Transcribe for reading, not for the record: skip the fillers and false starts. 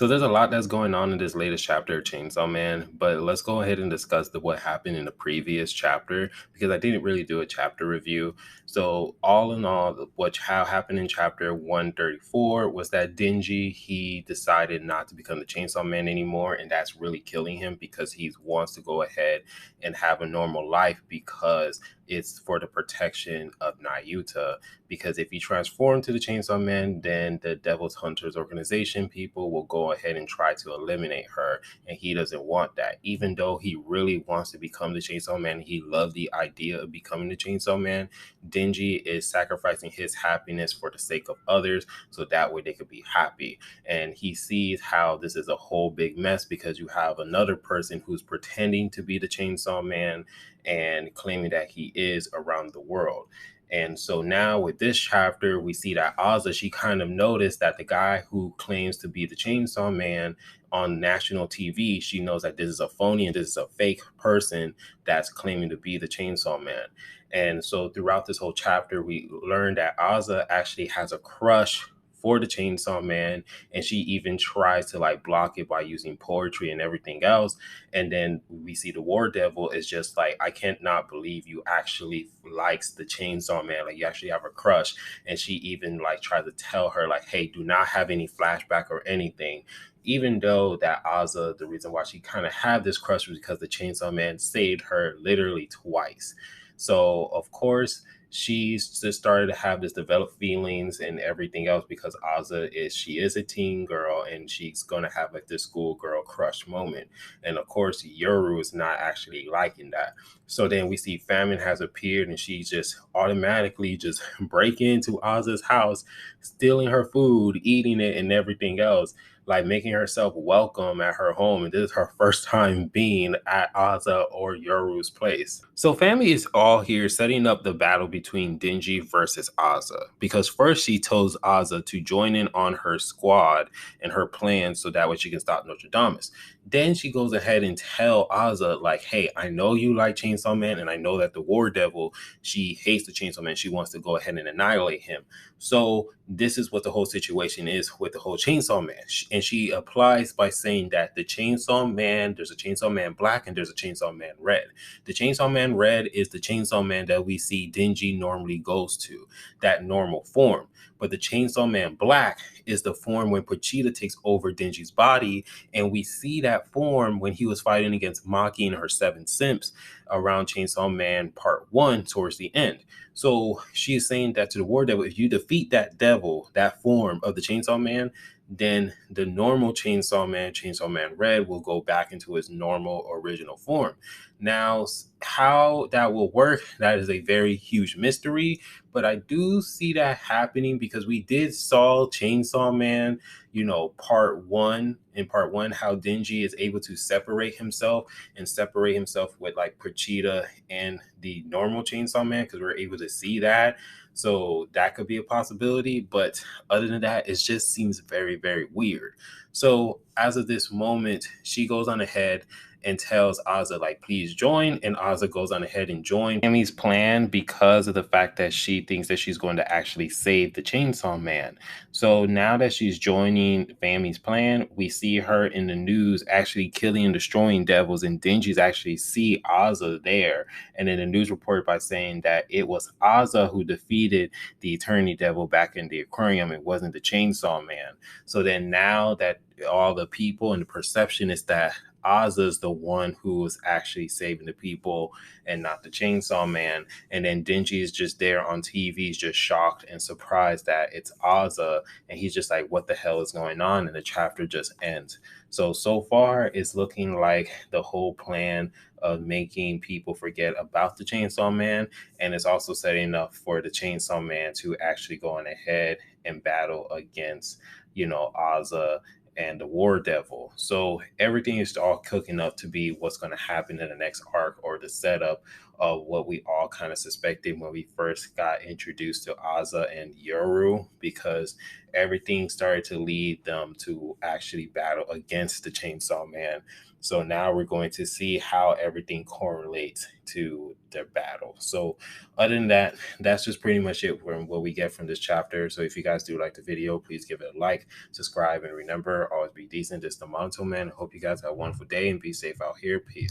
So there's a lot that's going on in this latest chapter of Chainsaw Man, but let's go ahead and discuss what happened in the previous chapter because I didn't really do a chapter review. So all in all, how happened in chapter 134 was that Denji he decided not to become the Chainsaw Man anymore, and that's really killing him because he wants to go ahead and have a normal life because it's for the protection of Nayuta, because if you transform to the Chainsaw Man, then the Devil's Hunters organization people will go ahead and try to eliminate her, and he doesn't want that. Even though he really wants to become the Chainsaw Man, he loved the idea of becoming the Chainsaw Man. Denji is sacrificing his happiness for the sake of others, so that way they could be happy. And he sees how this is a whole big mess because you have another person who's pretending to be the Chainsaw Man and claiming that he is around the world. And so now with this chapter, we see that Ozza, she kind of noticed that the guy who claims to be the Chainsaw Man on national TV, she knows that this is a phony and this is a fake person that's claiming to be the Chainsaw Man. And so throughout this whole chapter, we learned that Ozza actually has a crush for the Chainsaw Man, and she even tries to like block it by using poetry and everything else. And then we see the War Devil is just like, I can't not believe you actually likes the Chainsaw Man, like you actually have a crush. And she even like tries to tell her like, hey, do not have any flashback or anything, even though that Ozza, the reason why she kind of had this crush was because the Chainsaw Man saved her literally twice. So of course she's just started to have this developed feelings and everything else because she is a teen girl and she's gonna have like this schoolgirl crush moment. And of course, Yoru is not actually liking that. So then we see Famine has appeared and she's just automatically just breaking into Oz's house, stealing her food, eating it, and everything else, like making herself welcome at her home. And this is her first time being at Ozza or Yoru's place. So family is all here setting up the battle between Denji versus Ozza. Because first she tells Ozza to join in on her squad and her plan so that way she can stop Nostradamus. Then she goes ahead and tell Ozza, like, hey, I know you like Chainsaw Man, and I know that the War Devil, she hates the Chainsaw Man. She wants to go ahead and annihilate him. So this is what the whole situation is with the whole Chainsaw Man. And she applies by saying that the Chainsaw Man, there's a Chainsaw Man Black and there's a Chainsaw Man Red. The Chainsaw Man Red is the Chainsaw Man that we see Denji normally goes to, that normal form. But the Chainsaw Man Black is the form when Pochita takes over Denji's body, and we see that form when he was fighting against Maki and her seven simps around Chainsaw Man Part 1 towards the end. So she is saying that to the War Devil, if you defeat that devil, that form of the Chainsaw Man, then the normal Chainsaw Man Red, will go back into its normal original form. Now, how that will work, that is a very huge mystery, but I do see that happening because we did saw Chainsaw Man, part one, in part one, how Denji is able to separate himself and separate himself with like Pochita and the normal Chainsaw Man because we're able to see that. So that could be a possibility. But other than that, it just seems very, very weird. So as of this moment, she goes on ahead and tells Ozza, like, please join. And Ozza goes on ahead and joins Tammy's plan because of the fact that she thinks that she's going to actually save the Chainsaw Man. So now that she's joining Fami's plan, we see her in the news actually killing and destroying devils, and Denji's actually see Ozza there. And then the news reported by saying that it was Ozza who defeated the Eternity Devil back in the aquarium. It wasn't the Chainsaw Man. So then now that all the people and the perception is that Ozza's the one who was actually saving the people and not the Chainsaw Man. And then Denji is just there on TV, he's just shocked and surprised that it's Ozza. And he's just like, what the hell is going on? And the chapter just ends. So far, it's looking like the whole plan of making people forget about the Chainsaw Man. And it's also setting up for the Chainsaw Man to actually go on ahead and battle against, Ozza and the War Devil. So everything is all cooking up to be what's going to happen in the next arc or the setup of what we all kind of suspected when we first got introduced to Aza and Yoru, because everything started to lead them to actually battle against the Chainsaw Man. So now we're going to see how everything correlates to their battle. So other than that, that's just pretty much it from what we get from this chapter. So if you guys do like the video, please give it a like, subscribe, and remember, always be decent. This is the Monto Man. I hope you guys have a wonderful day and be safe out here. Peace.